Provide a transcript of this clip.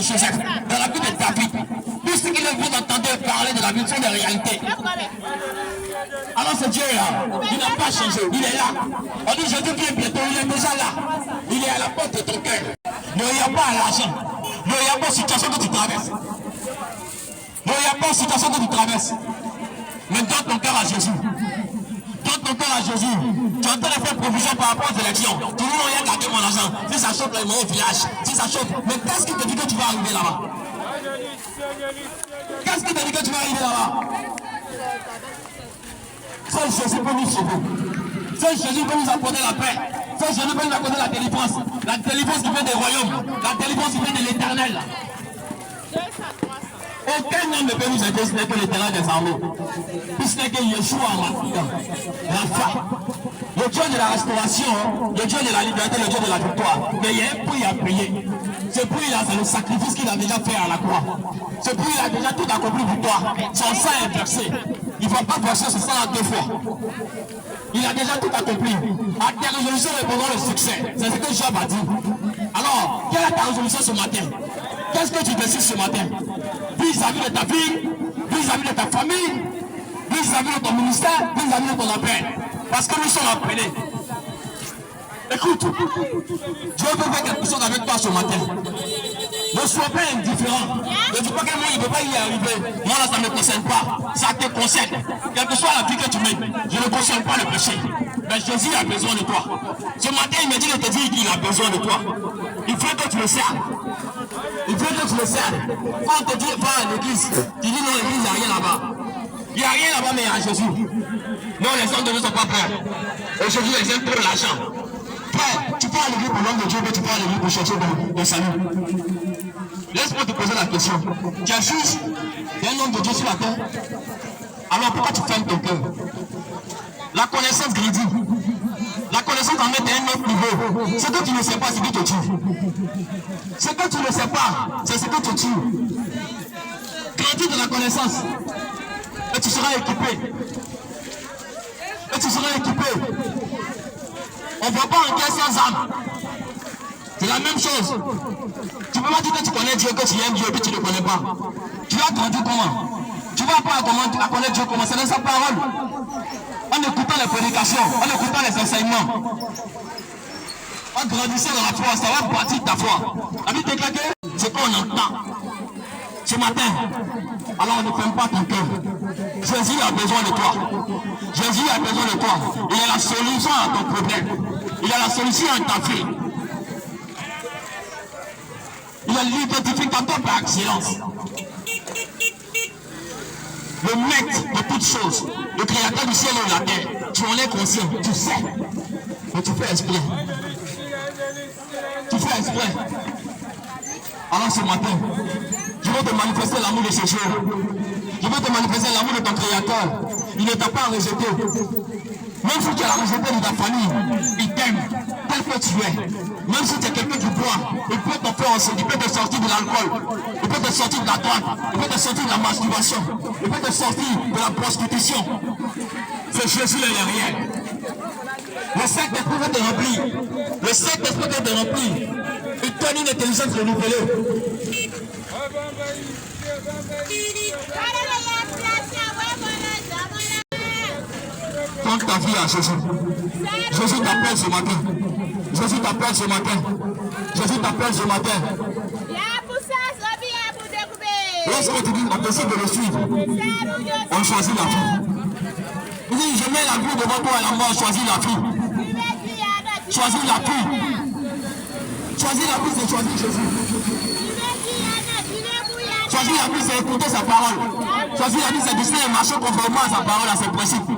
Joseph, dans la vie de David. Puisqu'il vous entendez parler de la vie de réalité. Alors ce Dieu-là, il n'a pas changé, il est là. On dit Jésus vient bientôt, il est déjà là. Il est à la porte de ton cœur. Ne regarde pas à l'argent. Ne regarde pas aux situations que tu traverses. Ne regarde pas aux situations que tu traverses. Mais donne ton cœur à Jésus. Donne ton cœur à Jésus. Tu es en train de faire provision par rapport aux élections. Tout le monde a gardé mon argent. Si ça chauffe le au village, si ça chauffe. Mais qu'est-ce qui te dit que tu vas arriver là-bas? Qu'est-ce qui te dit que tu vas arriver là-bas? Seul Jésus peut nous sauver. Seul Jésus peut nous apporter la paix. Seul Jésus peut nous apporter la délivrance. La délivrance qui vient des royaumes. La délivrance qui vient de l'éternel. Aucun homme ne peut nous aider, ce n'est que l'éternel des armées. Puis ce n'est que Yeshua Rafa. Le Dieu de la restauration, le Dieu de la liberté, le Dieu de la victoire. Mais il y a un prix à payer. Ce prix-là, c'est le sacrifice qu'il a déjà fait à la croix. Ce prix-là a déjà tout accompli pour toi. Son sang est versé. Il ne va pas verser ce sang à deux fois. Il a déjà tout accompli. À tes résolutions répondront le succès. C'est ce que Job a dit. Alors, quelle est ta résolution ce matin? Qu'est-ce que tu décides ce matin? Vis-à-vis de ta vie, vis-à-vis de ta famille, vis-à-vis de ton ministère, vis-à-vis de ton appel. Parce que nous sommes appelés. Écoute, Dieu veut faire quelque chose avec toi ce matin. Ne sois pas indifférent. Ne dis pas que moi, il ne peut pas y arriver. Moi, là, ça ne me concerne pas. Ça te concerne. Quelle que soit la vie que tu mets, je ne concerne pas le péché. Mais Jésus a besoin de toi. Ce matin, il me dit de te dire qu'il a besoin de toi. Il faut que tu le serves. Il faut que tu le serves. Quand on te dit, va à l'église, tu dis non, l'église, il n'y a rien là-bas. Il n'y a rien là-bas, mais il y a Jésus. Non, les hommes de Dieu ne sont pas prêts. Aujourd'hui, les aiment pour l'argent. Frère, tu pars à l'église pour l'homme de Dieu, mais tu pars à l'église pour chercher le salut. Laisse-moi te poser la question. Tu es juge, tu es un homme de Dieu sur la terre. Alors pourquoi tu fermes ton cœur? La connaissance grandit. La connaissance en met à un autre niveau. Ce que tu ne sais pas, c'est ce que tu tues. Ce que tu ne sais pas, c'est ce que tu tues. Grandis de la connaissance. Et tu seras équipé. Et tu seras équipé. On ne va pas en guerre sans âme. C'est la même chose. Tu ne peux pas dire que tu connais Dieu, que tu aimes Dieu, et puis tu ne le connais pas. Tu as grandi comment? Tu vas pas à connaître Dieu comment? C'est dans sa parole. En écoutant les prédications, en écoutant les enseignements. En grandissant dans la foi, ça va bâtir ta foi. La Bible déclare que c'est qu'on entend. Ce matin, alors ne ferme pas ton cœur. Jésus a besoin de toi. Jésus a besoin de toi. Il est la solution à ton problème. Il est la solution à ta vie. Il est l'identificateur par excellence. Le maître de toutes choses, le créateur du ciel et de la terre. Tu en es conscient, tu sais. Mais tu fais exprès. Tu fais exprès. Alors ce matin, je veux te manifester l'amour de ce jour. Je veux te manifester l'amour de ton créateur. Il ne t'a pas rejeté. Même si tu as rejeté de ta famille, il t'aime tel que tu es. Même si tu es quelqu'un qui boit, il peut te faire aussi, il peut te sortir de l'alcool, il peut te sortir de la drogue, il peut te sortir de la masturbation, il peut te sortir de la prostitution. C'est Jésus le derrière. Le Saint-Esprit va te remplir. Le Saint-Esprit va te remplir. Il te donne une intelligence renouvelée. Prends ta vie à Jésus. Jésus t'appelle ce matin. Jésus t'appelle ce matin. Jésus t'appelle ce matin. Lorsque tu dis on décide de le suivre, on choisit la vie. Il dit je mets la vie devant toi et la mort, choisis la vie. Choisis la vie. Choisis la vie, c'est choisir Jésus. Choisir la vie, c'est écouter sa parole. Choisir la vie, c'est décider de marcher conformément à sa parole, à ses principes.